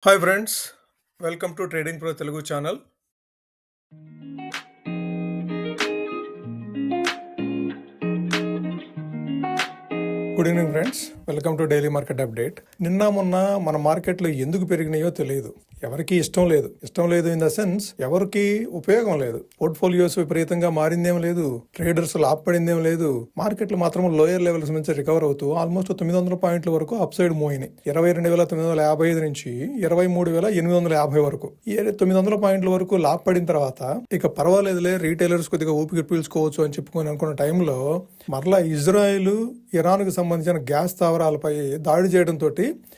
Hi friends, welcome to trading pro Telugu channel. Good evening friends, welcome to daily market update. నిన్న మొన్న మన మార్కెట్లు ఎందుకు పెరిగినాయో తెలియదు. ఎవరికి ఇష్టం లేదు ఇన్ ద సెన్స్ ఎవరికి ఉపయోగం లేదు. పోర్ట్ఫోలియోస్ విపరీతంగా మారిందేం లేదు, ట్రేడర్స్ లాభపడిందేం లేదు. మార్కెట్లు మాత్రం లోయర్ లెవెల్స్ నుంచి రికవర్ అవుతూ ఆల్మోస్ట్ 900 పాయింట్ల వరకు అప్ సైడ్ మూవ్ అయినాయి. 22,955 నుంచి 23,850 వరకు 900 పాయింట్ల వరకు లాభపడిన తర్వాత ఇక పర్వాలేదులే, రీటైలర్స్ కొద్దిగా ఊపిరి పీల్చుకోవచ్చు అని చెప్పుకొని అనుకున్న టైంలో మరలా ఇజ్రాయెల్ ఇరాన్ కు సంబంధించిన గ్యాస్ స్థావరాలపై దాడి చేయడంతో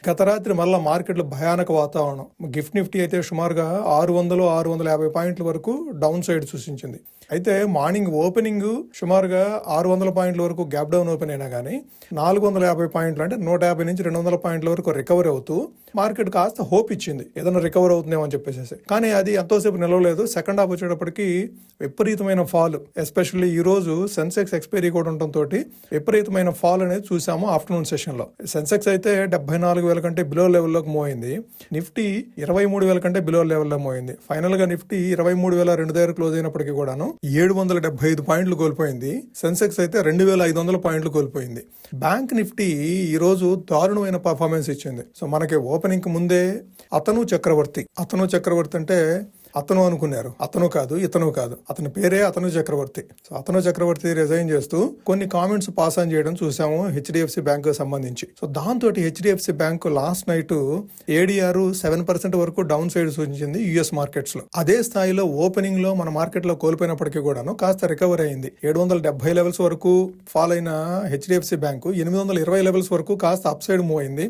గత రాత్రి మళ్ళా మార్కెట్లో భయానక వాతావరణం. గిఫ్ట్ నిఫ్టీ అయితే సుమారుగా 600-650 పాయింట్ల వరకు డౌన్ సైడ్ సూచించింది. అయితే మార్నింగ్ ఓపెనింగ్ సుమారుగా 600 పాయింట్ల వరకు గ్యాప్ డౌన్ ఓపెన్ అయినా కానీ 450 పాయింట్లు అంటే 150 నుంచి 200 పాయింట్ల వరకు రికవర్ అవుతూ మార్కెట్ కాస్త హోప్ ఇచ్చింది, ఏదైనా రికవర్ అవుతుందేమో అని చెప్పేసి. కానీ అది ఎంతోసేపు నిలవలేదు. సెకండ్ హాఫ్ వచ్చేటప్పటికి విపరీతమైన ఫాల్, ఎస్పెషల్లీ ఈ రోజు సెన్సెక్స్ ఎక్స్పైరీ కూడా ఉండటంతో విపరీతమైన ఫాల్ అనేది చూసాము ఆఫ్టర్నూన్ సెషన్ లో. సెన్సెక్స్ అయితే 74,000 కంటే బిలో లెవెల్లోకి మూవ్ అయింది. నిఫ్టీ 23,000 కంటే బిలో లెవెల్లో మూవ్ అయింది. ఫైనల్ గా నిఫ్టీ 23,200 దగ్గర క్లోజ్ అయినప్పటికీ కూడాను 775 పాయింట్లు కోల్పోయింది. సెన్సెక్స్ అయితే 2,500 పాయింట్లు కోల్పోయింది. బ్యాంక్ నిఫ్టీ ఈ రోజు దారుణమైన పర్ఫార్మెన్స్ ఇచ్చింది. సో మనకి ఓపెనింగ్ కు ముందే అతను చక్రవర్తి అంటే అతను అనుకున్నారు, అతను కాదు ఇతను కాదు, అతని పేరే అతను చక్రవర్తి. సో అతను చక్రవర్తి రిజైన్ చేస్తూ కొన్ని కామెంట్స్ పాస్ ఆన్ చేయడం చూసాము హెచ్డిఎఫ్సి బ్యాంక్ సంబంధించి. సో దాంతో HDFC bank last night ADR 7% వరకు డౌన్ సైడ్ సూచించింది యుఎస్ మార్కెట్స్ లో. అదే స్థాయిలో ఓపెనింగ్ లో మన మార్కెట్ లో కోల్పోయినప్పటికీ కూడాను కాస్త రికవర్ అయింది. 770 లెవెల్స్ వరకు ఫాల్ అయిన హెచ్డిఎఫ్సి బ్యాంక్ 820 లెవెల్స్ వరకు కాస్త అప్ సైడ్ మూవ్ అయింది.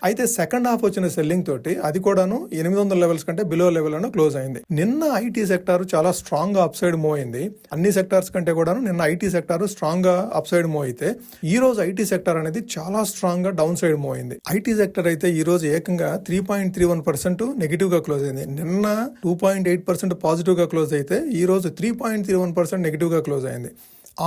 అయితే సెకండ్ హాఫ్ వచ్చిన సెల్లింగ్ తోటి అది కూడాను 800 లెవెల్స్ కంటే బిలో లెవెల్ లో క్లోజ్ అయింది. నిన్న ఐటీ సెక్టార్ చాలా స్ట్రాంగ్ గా అప్ సైడ్ మూవ్ అయింది. అన్ని సెక్టార్స్ కంటే కూడాను నిన్న ఐటీ సెక్టార్ స్ట్రాంగ్ గా అప్ సైడ్ మూవ్ అయితే ఈ రోజు ఐటీ సెక్టార్ అనేది చాలా స్ట్రాంగ్ గా డౌన్ సైడ్ మూవ్ అయింది. ఐటీ సెక్టర్ అయితే ఈ రోజు ఏకంగా 3.31% నెగిటివ్ గా క్లోజ్ అయింది. నిన్న 2.8% పాజిటివ్ గా క్లోజ్ అయితే ఈ రోజు 3.31% నెగిటివ్ గా క్లోజ్ అయింది.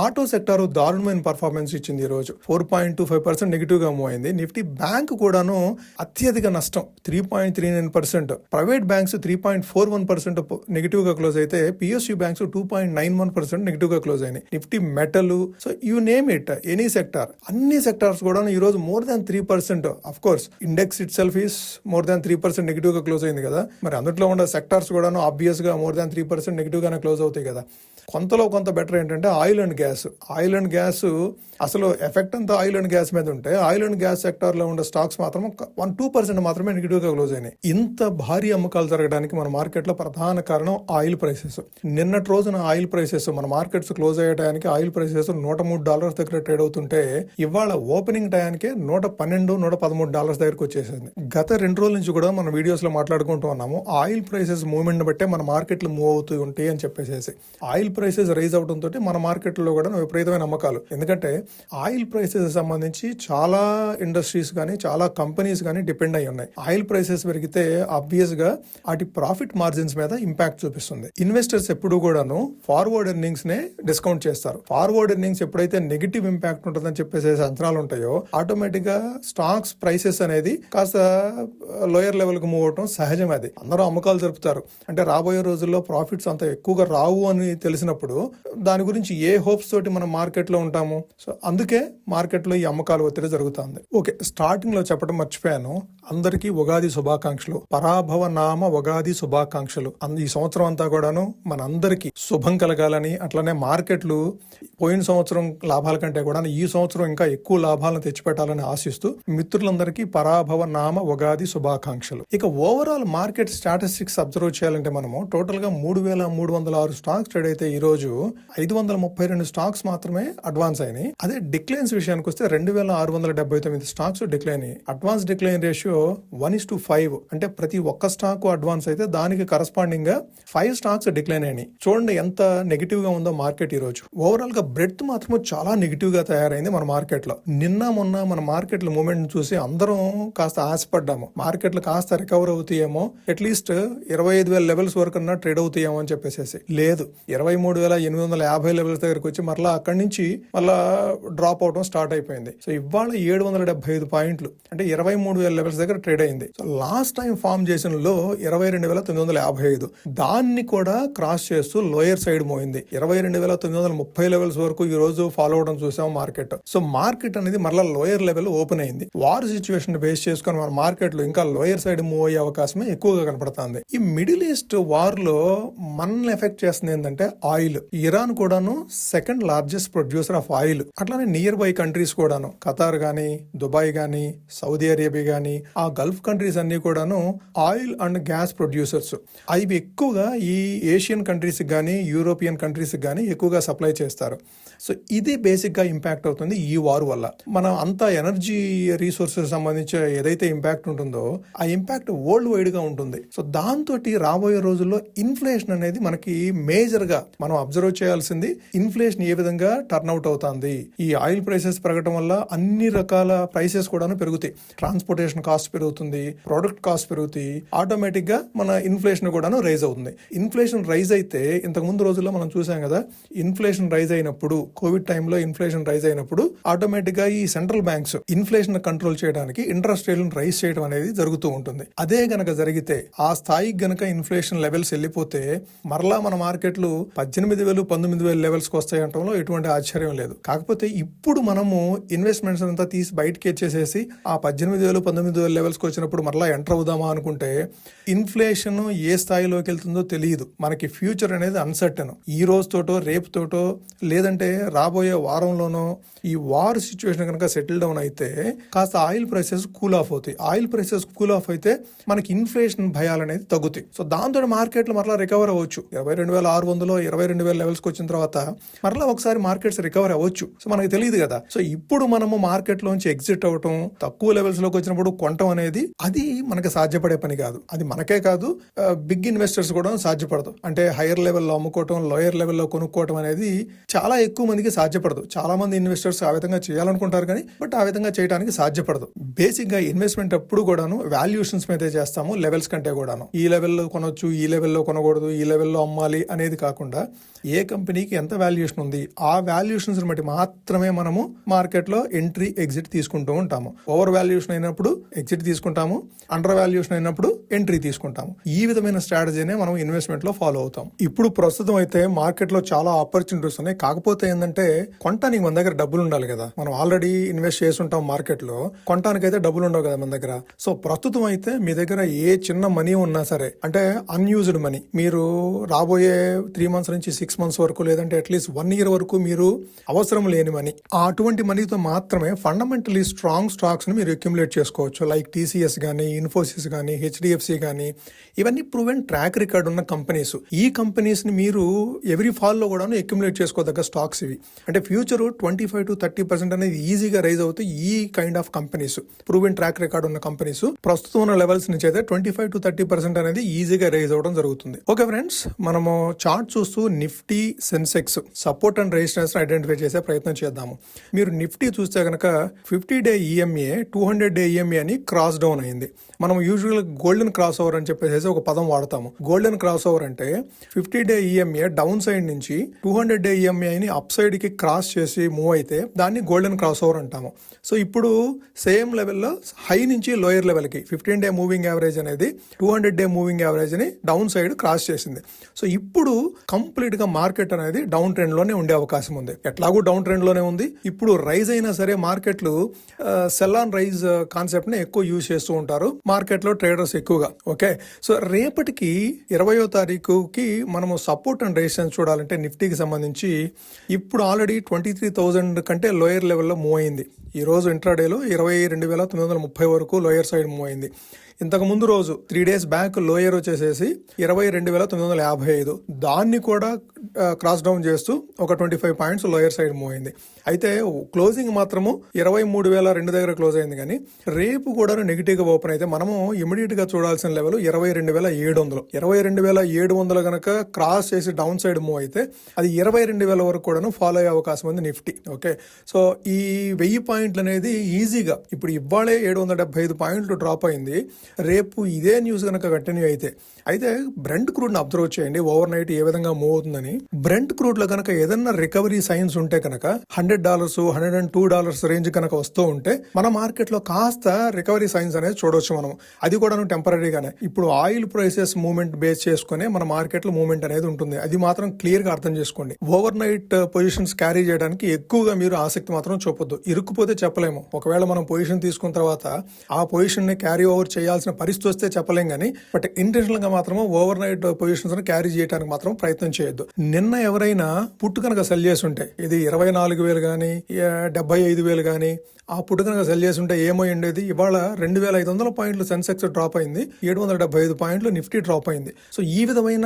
ఆటో సెక్టార్ దారుణమైన పర్ఫార్మెన్స్ ఇచ్చింది. ఈ రోజు 4.25% నెగిటివ్ గా మూవ్ అయింది. నిఫ్టీ బ్యాంక్ కూడాను అత్యధిక నష్టం 3.39%. ప్రైవేట్ బ్యాంక్స్ 3.41% నెగిటివ్ గా క్లోజ్ అయితే పిఎస్యూ బ్యాంక్స్ 2.91% నెగిటివ్ గా క్లోజ్ అయినాయి. Nifty metal, so you name it, any sector, అన్ని సెక్టార్స్ కూడా ఈ రోజు more than 3%. Of course index it self is more than 3% negative గా క్లోజ్ అయింది కదా. మరి అందులో ఉన్న సెక్టార్స్ కూడా ఆబ్వియస్ గా మోర్ దాన్ 3% నెగిటివ్ గానే క్లోజ్ అవుతాయి కదా. కొంతలో కొంత బెటర్ ఏంటంటే ఆయిల్ అండ్ గ్యాస్ అసలు ఎఫెక్ట్ అంతా ఆయిల్ అండ్ గ్యాస్ మీద ఉంటే ఆయిల్ అండ్ గ్యాస్ సెక్టార్ లో ఉండే స్టాక్స్ మాత్రం 1-2% మాత్రమే నెగిటివ్ గా క్లోజ్ అయినాయి. ఇంత భారీ అమ్మకాలు జరగడానికి మన మార్కెట్ లో ప్రధాన కారణం ఆయిల్ ప్రైసెస్. నిన్నటి రోజున ఆయిల్ ప్రైసెస్ మన మార్కెట్స్ క్లోజ్ అయ్యడానికి ఆయిల్ ప్రైసెస్ $103 దగ్గర ట్రేడ్ అవుతుంటే ఇవాళ ఓపెనింగ్ టయానికి $112-113 దగ్గరకు వచ్చేసింది. గత 2 రోజుల నుంచి కూడా మన వీడియోస్ లో మాట్లాడుకుంటూ ఉన్నాము ఆయిల్ ప్రైసెస్ మూవ్మెంట్ బట్టే మన మార్కెట్లు మూవ్ అవుతూ ఉంటాయి అని చెప్పేసి. ఆయిల్ ప్రైసెస్ రైజ్ అవడంతో మన మార్కెట్ లో కూడా విపరీతమైన అమ్మకాలు. ఎందుకంటే ఆయిల్ ప్రైసెస్ సంబంధించి చాలా ఇండస్ట్రీస్ కానీ చాలా కంపెనీస్ కానీ డిపెండ్ అయి ఉన్నాయి. ఆయిల్ ప్రైసెస్ పెరిగితే ఆబ్వియస్ గా వాటి ప్రాఫిట్ మార్జిన్స్ మీద ఇంపాక్ట్ చూపిస్తుంది. ఇన్వెస్టర్స్ ఎప్పుడు కూడాను ఫార్వర్డ్ ఎర్నింగ్స్ నే డిస్కౌంట్ చేస్తారు. ఫార్వర్డ్ ఎర్నింగ్స్ ఎప్పుడైతే నెగిటివ్ ఇంపాక్ట్ ఉంటుందని చెప్పేసి అంచనాలు ఉంటాయో ఆటోమేటిక్ గా స్టాక్స్ ప్రైసెస్ అనేది కాస్త లోయర్ లెవెల్ కు మూవ్ అవడం సహజం. అది అందరూ అమ్మకాలు జరుపుతారు. అంటే రాబోయే రోజుల్లో ప్రాఫిట్స్ అంత ఎక్కువగా రావు అని తెలిసినప్పుడు దాని గురించి ఏ హోప్స్ తోటి మనం మార్కెట్ లో ఉంటాము. సో అందుకే మార్కెట్ లో ఈ అమ్మకాలు ఒత్తిడి జరుగుతుంది. ఓకే, స్టార్టింగ్ లో చెప్పడం మర్చిపోయాను, అందరికీ ఉగాది శుభాకాంక్షలు, పరాభవ నామ ఉగాది శుభాకాంక్షలు. ఈ సంవత్సరం అంతా కూడాను మన అందరికీ శుభం కలగాలని, అట్లనే మార్కెట్లు పోయిన సంవత్సరం లాభాల కంటే కూడా ఈ సంవత్సరం ఇంకా ఎక్కువ లాభాలను తెచ్చిపెట్టాలని ఆశిస్తూ మిత్రులందరికీ పరాభవ నామ ఉగాది శుభాకాంక్షలు. ఇక ఓవరాల్ మార్కెట్ స్టాటిస్టిక్స్ అబ్జర్వ్ చేయాలంటే మనము టోటల్ గా 3,306 స్టాక్స్ ట్రేడ్ అయితే ఈ రోజు 532 స్టాక్స్ మాత్రమే అడ్వాన్స్ అయినాయి. అదే డిక్లైన్స్ విషయానికి వస్తే 2,679 స్టాక్స్ డిక్లైన్ అయ్యాయి. Advance decline ratio 1:5. అంటే ప్రతి ఒక్క స్టాక్ అడ్వాన్స్ అయితే దానికి కరస్పాండింగ్ గా 5 స్టాక్స్ డిక్లైన్ అయినాయి. చూడండి ఎంత నెగిటివ్ గా ఉందో మార్కెట్ ఈ రోజు. ఓవరాల్ గా బ్రెడ్త్ మాత్రం చాలా నెగిటివ్ గా తయారైంది మన మార్కెట్ లో. నిన్న మొన్న మన మార్కెట్ లో మూవ్మెంట్ చూసి అందరం కాస్త ఆశపడ్డాము, మార్కెట్లు కాస్త రికవర్ అవుతాయేమో, అట్లీస్ట్ 25,000 లెవెల్స్ వరకు ట్రేడ్ అవుతాయేమో అని చెప్పేసి. లేదు, 23,850 లెవెల్స్ దగ్గరకు వచ్చి మరలా అక్కడి నుంచి మళ్ళా డ్రాప్ అవడం స్టార్ట్ అయిపోయింది. సో ఇవాళ 775 పాయింట్లు అంటే 23,000 లెవెల్స్ దగ్గర ట్రేడ్ అయింది. సో లాస్ట్ టైం ఫామ్ చేసిన లో 22,955, దాన్ని కూడా క్రాస్ చేస్తూ లోయర్ సైడ్ మోయింది. 22,930 లెవెల్స్ వరకు ఈ రోజు ఫాలో అవడం చూసాం మార్కెట్. సో మార్కెట్ అనేది మరలా లోయర్ లెవెల్ ఓపెన్ అయింది. వార్ సిచ్యువేషన్ బేస్ చేసుకుని మన మార్కెట్ లో ఇంకా లోయర్ సైడ్ మూవ్ అయ్యే అవకాశమే ఎక్కువగా కనపడుతుంది. ఈ మిడిల్ ఈస్ట్ వార్ లో మనల్ని ఎఫెక్ట్ చేస్తుంది ఏంటంటే ఆయిల్. ఇరాన్ కూడాను second largest producer of oil. అట్లానే నియర్ బై కంట్రీస్ కూడాను ఖతార్ గానీ, దుబాయ్ గానీ, సౌదీ అరేబియా గానీ, ఆ గల్ఫ్ కంట్రీస్ అన్ని కూడాను ఆయిల్ అండ్ గ్యాస్ ప్రొడ్యూసర్స్. అవి ఎక్కువగా ఈ ఏషియన్ కంట్రీస్ గానీ, యూరోపియన్ కంట్రీస్ గానీ ఎక్కువగా సప్లై చేస్తారు. సో ఇది బేసిక్ గా ఇంపాక్ట్ అవుతుంది ఈ వార్ వల్ల. మనం అంతా ఎనర్జీ రీసోర్సెస్ సంబంధించి ఏదైతే ఇంపాక్ట్ ఉంటుందో ఆ ఇంపాక్ట్ వరల్డ్ వైడ్ గా ఉంటుంది. సో దాంతో రాబోయే రోజుల్లో ఇన్ఫ్లేషన్ అనేది మనకి మేజర్ గా మనం అబ్జర్వ్ చేయాల్సింది. ఇన్ఫ్లేషన్ ఏ విధంగా టర్న్ అవుట్ అవుతుంది. ఈ ఆయిల్ ప్రైసెస్ పెరగడం వల్ల అన్ని రకాల ప్రైసెస్ కూడా పెరుగుతాయి. ట్రాన్స్పోర్టేషన్ కాస్ట్ పెరుగుతుంది, ప్రొడక్ట్ కాస్ట్ పెరుగుతాయి, ఆటోమేటిక్ గా మన ఇన్ఫ్లేషన్ కూడాను రైజ్ అవుతుంది. ఇన్ఫ్లేషన్ రైజ్ అయితే ఇంతకు ముందు రోజుల్లో మనం చూసాం కదా, ఇన్ఫ్లేషన్ రైజ్ అయినప్పుడు కోవిడ్ టైంలో ఇన్ఫ్లేషన్ రైజ్ అయినప్పుడు ఆటోమేటిక్ గా ఈ సెంట్రల్ బ్యాంక్స్ ఇన్ఫ్లేషన్ కంట్రోల్ చేయడానికి ఇంట్రెస్ట్ రేట్లను రైజ్ చేయడం అనేది జరుగుతూ ఉంటుంది. అదే గనక జరిగితే ఆ స్థాయికి గనక ఇన్ఫ్లేషన్ లెవెల్స్ వెళ్ళిపోతే మరలా మన మార్కెట్లు 18,000, 19,000 లెవెల్స్ కి వస్తాయి అనడంలో ఎటువంటి ఆశ్చర్యం లేదు. కాకపోతే ఇప్పుడు మనము ఇన్వెస్ట్మెంట్స్ అంతా తీసి బయటకి వచ్చేసేసి ఆ 18,000, 19,000 లెవెల్స్ కి వచ్చినప్పుడు మరలా ఎంటర్ అవుదామా అనుకుంటే ఇన్ఫ్లేషన్ ఏ స్థాయిలోకి వెళ్తుందో తెలియదు. మనకి ఫ్యూచర్ అనేది అన్సర్టన్. ఈ రోజుతోటో రేపుతోటో లేదంటే రాబోయే వారంలోనో ఈ వార్ సిచ్యువేషన్ కనుక సెటిల్ డౌన్ అయితే కాస్త ఆయిల్ ప్రైసెస్ కూల్ ఆఫ్ అవుతాయి. ఆయిల్ ప్రైసెస్ కూల్ ఆఫ్ అయితే మనకి ఇన్ఫ్లేషన్ భయాలు అనేది తగ్గుతాయి. సో దాంతో మార్కెట్లు మరలా రికవర్ అవ్వచ్చు. 22,600, 22,000 లెవెల్స్ కి వచ్చిన తర్వాత మరలా ఒకసారి మార్కెట్స్ రికవర్ అవ్వచ్చు. సో మనకి తెలియదు కదా. సో ఇప్పుడు మనము మార్కెట్ లోంచి ఎగ్జిట్ అవ్వటం, తక్కువ లెవెల్స్ లోకి వచ్చినప్పుడు కొనటం అనేది అది మనకి సాధ్యపడే పని కాదు. అది మనకే కాదు, బిగ్ ఇన్వెస్టర్స్ కూడా సాధ్యపడదు. అంటే హైయర్ లెవెల్లో అమ్ముకోవటం, లోయర్ లెవెల్లో కొనుక్కోవటం అనేది చాలా ఎక్కువ మందికి సాధ్యపడదు. చాలా మంది ఇన్వెస్టర్స్ ఆ విధంగా చేయాలనుకుంటారు కానీ బట్ ఆ విధంగా చేయడానికి సాధ్యపడదు. బేసిక్ గా ఇన్వెస్ట్మెంట్ అప్పుడు కూడాను వాల్యుయేషన్స్ మీదే చేస్తాము, లెవెల్స్ కంటే కూడాను. ఈ లెవెల్లో కొనొచ్చు, ఈ లెవెల్లో కొనకూడదు, ఈ లెవెల్లో అమ్మాలి అనేది కాకుండా ఏ కంపెనీకి ఎంత వాల్యుయేషన్ ఉంది ఆ వాల్యుయేషన్స్ బట్టి మాత్రమే మనము మార్కెట్ లో ఎంట్రీ ఎగ్జిట్ తీసుకుంటూ ఉంటాము. ఓవర్ వాల్యుయేషన్ అయినప్పుడు ఎగ్జిట్ తీసుకుంటాము, అండర్ వాల్యుయేషన్ అయినప్పుడు ఎంట్రీ తీసుకుంటాము. ఈ విధమైన స్ట్రాటజీనే మనం ఇన్వెస్ట్మెంట్ లో ఫాలో అవుతాం. ఇప్పుడు ప్రస్తుతం అయితే మార్కెట్ లో చాలా ఆపర్చునిటీస్ ఉన్నాయి. కాకపోతే ఏంటంటే కొనటానికి మన దగ్గర డబ్బులు ఉండాలి కదా. మనం ఆల్రెడీ ఇన్వెస్ట్ చేసి ఉంటాం మార్కెట్ లో, కొనటానికి అయితే డబ్బులు ఉండవు కదా మన దగ్గర. సో ప్రస్తుతం అయితే మీ దగ్గర ఏ చిన్న మనీ ఉన్నా సరే, అంటే అన్యూజ్డ్ మనీ, మీరు రాబోయే 3 months నుంచి 6 months వరకు లేదంటే అట్లీస్ట్ 1 year వరకు మీరు అవసరం లేని మనీ, అటువంటి మనీతో మాత్రమే ఫండమెంటలీ స్ట్రాంగ్ స్టాక్స్ ని మీరు అక్యుములేట్ చేసుకోవచ్చు. లైక్ TCS గానీ, ఇన్ఫోసిస్ గానీ, HDFC గానీ, ఇవన్నీ ప్రూవెన్ ట్రాక్ రికార్డ్ ఉన్న కంపెనీస్. ఈ కంపెనీస్ ని మీరు ఎవ్రీ ఫాల్ లో కూడా అక్యుములేట్ చేసుకోదగ్గ స్టాక్స్ ఇవి. అంటే ఫ్యూచర్ 25 to 30% అనేది ఈజీగా రైజ్ అవుతాయి ఈ kind of companies. Proven track record ఉన్న కంపెనీస్ ప్రస్తుతం ఉన్న లెవెల్స్ నుంచి అయితే 25 to 30% అనేది ఈజీగా రైజ్ అవడం జరుగుతుంది. ఓకే ఫ్రెండ్స్, మనము చార్ట్ చూస్తూ Nifty, Sensex support and resistance identify చేసే ప్రయత్నం చేద్దాము. మీరు నిఫ్టీ చూస్తే కనుక 50-day EMA 200-day EMA అని క్రాస్ డౌన్ అయింది. మనం యూజువల్ గోల్డెన్ క్రాస్ ఓవర్ అని చెప్పేసి ఒక పదం వాడతాము. గోల్డెన్ క్రాస్ ఓవర్ అంటే 50-day EMA డౌన్ సైడ్ నుంచి 200-day EMA ని అప్ సైడ్ కి క్రాస్ చేసి మూవ్ అయితే దాన్ని గోల్డెన్ క్రాస్ ఓవర్ అంటాము. సో ఇప్పుడు సేమ్ లెవెల్లో హై నుంచి లోయర్ లెవెల్ కి 15-day మూవింగ్ యావరేజ్ అనేది 200-day మూవింగ్ యావరేజ్ ని డౌన్ సైడ్ క్రాస్ చేసింది. సో ఇప్పుడు కంప్లీట్ గా మార్కెట్ అనేది డౌన్ ట్రెండ్ లోనే ఉండే అవకాశం ఉంది. ఎట్లాగూ డౌన్ ట్రెండ్ లోనే ఉంది. ఇప్పుడు రైజ్ అయినా సరే మార్కెట్లు సెల్ ఆన్ రైజ్ కాన్సెప్ట్ ని ఎక్కువ యూజ్ చేస్తూ ఉంటారు మార్కెట్ లో ట్రేడర్స్ ఎక్కువగా. ఓకే, సో రేపటికి 20వ తారీఖుకి మనము సపోర్ట్ అండ్ రెసిస్టెన్స్ చూడాలంటే నిఫ్టీకి సంబంధించి ఇప్పుడు ఆల్రెడీ 23,000 కంటే లోయర్ లెవెల్లో మూవ్ అయింది. ఈ రోజు ఇంట్రాడేలో 22,930 వరకు లోయర్ సైడ్ మూవ్ అయింది. ఇంతకు ముందు రోజు 3 days బ్యాక్ లోయర్ వచ్చేసేసి 22,955, దాన్ని కూడా క్రాస్ డౌన్ చేస్తూ ఒక 25 points లోయర్ సైడ్ మూవ్ అయింది. అయితే క్లోజింగ్ మాత్రము 23,200 దగ్గర క్లోజ్ అయింది. కానీ రేపు కూడా నెగిటివ్ గా ఓపెన్ అయితే మనము ఇమీడియట్ గా చూడాల్సిన లెవెల్ 22,700. 22,700 గనక క్రాస్ చేసి డౌన్ సైడ్ మూవ్ అయితే అది 22,000 వరకు కూడా ఫాలో అయ్యే అవకాశం ఉంది నిఫ్టీ. ఓకే, సో ఈ 1000 పాయింట్లు అనేది ఈజీగా ఇప్పుడు ఇవాళే 775 పాయింట్లు డ్రాప్ అయింది. రేపు ఇదే న్యూస్ కనుక కంటిన్యూ అయితే బ్రెంట్ క్రూడ్ని అబ్జర్వ్ చేయండి ఓవర్ నైట్ ఏ విధంగా మూవ్ అవుతుందని. బ్రెంట్ క్రూడ్ లో కనుక ఏదైనా రికవరీ సైన్స్ ఉంటే కనుక $100 $102 రేంజ్ కనుక వస్తూ ఉంటే మన మార్కెట్ లో కాస్త రికవరీ సైన్స్ అనేది చూడవచ్చు మనం. అది కూడా టెంపరీగానే. ఇప్పుడు ఆయిల్ ప్రైసెస్ మూవ్మెంట్ బేస్ చేసుకునే మన మార్కెట్ లో మూవ్మెంట్ అనేది ఉంటుంది. అది మాత్రం క్లియర్ గా అర్థం చేసుకోండి. ఓవర్ నైట్ పొజిషన్స్ క్యారీ చేయడానికి ఎక్కువగా మీరు ఆసక్తి మాత్రం చూపొద్దు. ఇరుక్కుపోతే చెప్పలేము. ఒకవేళ మనం పొజిషన్ తీసుకున్న తర్వాత ఆ పొజిషన్ ని క్యారీ ఓవర్ చేయాల్సిన పరిస్థితి వస్తే చెప్పలేం కానీ, బట్ ఇంటెన్షనల్ గా మాత్రం ఓవర్ నైట్ పొజిషన్స్ క్యారీ చేయడానికి మాత్రం ప్రయత్నం చేయొద్దు. నిన్న ఎవరైనా పుట్టు కనుక సెల్ చేసి ఉంటే, ఇది 24,000 గానీ 75,000 గానీ ఆ పుట్టు కనుక సెల్ చేసి ఉంటే ఏమో ఉండేది. ఇవాళ 2,500 పాయింట్లు సెన్సెక్స్ డ్రాప్ అయింది, 775 పాయింట్లు నిఫ్టీ డ్రాప్ అయింది. సో ఈ విధమైన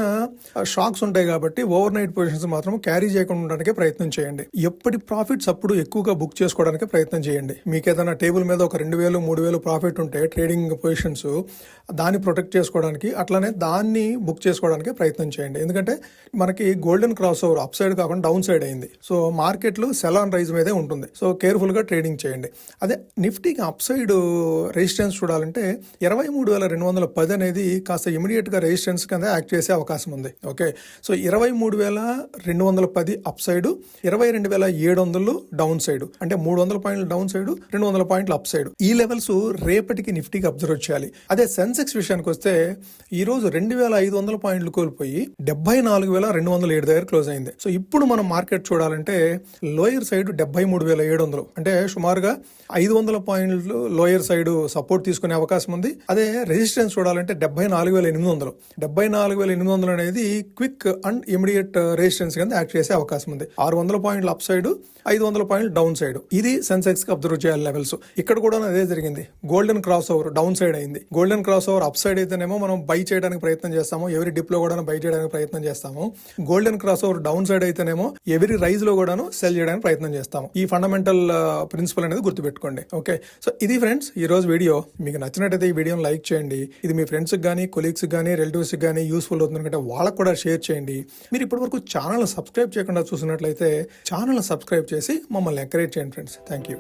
షాక్స్ ఉంటాయి కాబట్టి ఓవర్ నైట్ పొజిషన్స్ మాత్రం క్యారీ చేయకుండా ఉండడానికి ప్రయత్నం చేయండి. ఎప్పటి ప్రాఫిట్స్ అప్పుడు ఎక్కువగా బుక్ చేసుకోవడానికి ప్రయత్నం చేయండి. మీకు ఏదైనా టేబుల్ మీద ఒక 2,000 3,000 ప్రాఫిట్ ఉంటే ట్రేడింగ్ పొజిషన్స్, దాన్ని ప్రొటెక్ట్ చేసుకోవడానికి అట్లానే దాన్ని బుక్ చేసుకోవడానికి ప్రయత్నం చేయండి. ఎందుకంటే మనకి golden cross over up side కాకుండా డౌన్ సైడ్ అయింది. సో మార్కెట్లో సెల్ ఆన్ రైజ్ మీదే ఉంటుంది. సో కేర్ఫుల్ గా ట్రేడింగ్ చేయండి. అదే నిఫ్టీకి అప్ సైడ్ రెసిస్టెన్స్ చూడాలంటే 23,210 అనేది కాస్త ఇమీడియట్ గా రెసిస్టెన్స్ కింద యాక్ట్ చేసే అవకాశం ఉంది. Okay, so 23,210 up side, 22,700 down side, అంటే 300 పాయింట్లు డౌన్ సైడ్, 200 పాయింట్లు అప్ సైడ్. ఈ లెవెల్స్ రేపటికి నిఫ్టీకి అబ్జర్వ్ చేయాలి. అదే సెన్సెక్స్ విషయానికి వస్తే ఈ రోజు 2,500 పాయింట్లు కోల్పోయి 74,207 దగ్గర క్లోజ్ అయింది. సో ఇప్పుడు మనం మార్కెట్ చూడాలంటే లోయర్ సైడ్ 73,700, అంటే సుమారుగా 500 పాయింట్లు లోయర్ సైడ్ సపోర్ట్ తీసుకునే అవకాశం ఉంది. అదే రెసిస్టెన్స్ చూడాలంటే 74,800. 74,800 అనేది క్విక్ అండ్ ఇమీడియట్ రెసిస్టెన్స్ కింద యాక్ట్ చేసే అవకాశం ఉంది. 600 పాయింట్లు అప్ సైడ్, 500 పాయింట్లు డౌన్ సైడ్. ఇది సెన్సెక్స్ కి అబ్జర్వ్ చేయాలి లెవెల్స్. ఇక్కడ కూడా అదే జరిగింది. Golden cross over down side అయింది. Golden cross over up side అయితేనేమో మనం బై చేయడానికి ప్రయత్నం చేస్తాము, ఎవరి డిప్ లో కూడా బై చేయడానికి ప్రయత్నం చేస్తాము. Golden cross over down side అయితేనేమో ఎవరి రైజ్ లో కూడా సెల్ చేయడానికి ప్రయత్నం చేస్తాము. ఈ ఫండమెంటల్ ప్రిన్సిపల్ అనేది గుర్తుపెట్టుకోండి. ఓకే, సో ఇది ఫ్రెండ్స్ ఈ రోజు వీడియో. మీకు నచ్చినట్టయితే ఈ వీడియోని లైక్ చేయండి. ఇది మీ ఫ్రెండ్స్ కానీ, కొలీగ్స్ కానీ, రిలేటివ్స్ కానీ యూస్ఫుల్ అవుతుంది అంటే వాళ్ళకు కూడా షేర్ చేయండి. మీరు ఇప్పటి వరకు ఛానల్ సబ్స్క్రైబ్ చేయకుండా చూసినట్లయితే ఛానల్ సబ్స్క్రైబ్ చేసి మమ్మల్ని ఎంకరేజ్ చేయండి ఫ్రెండ్స్. Thank you.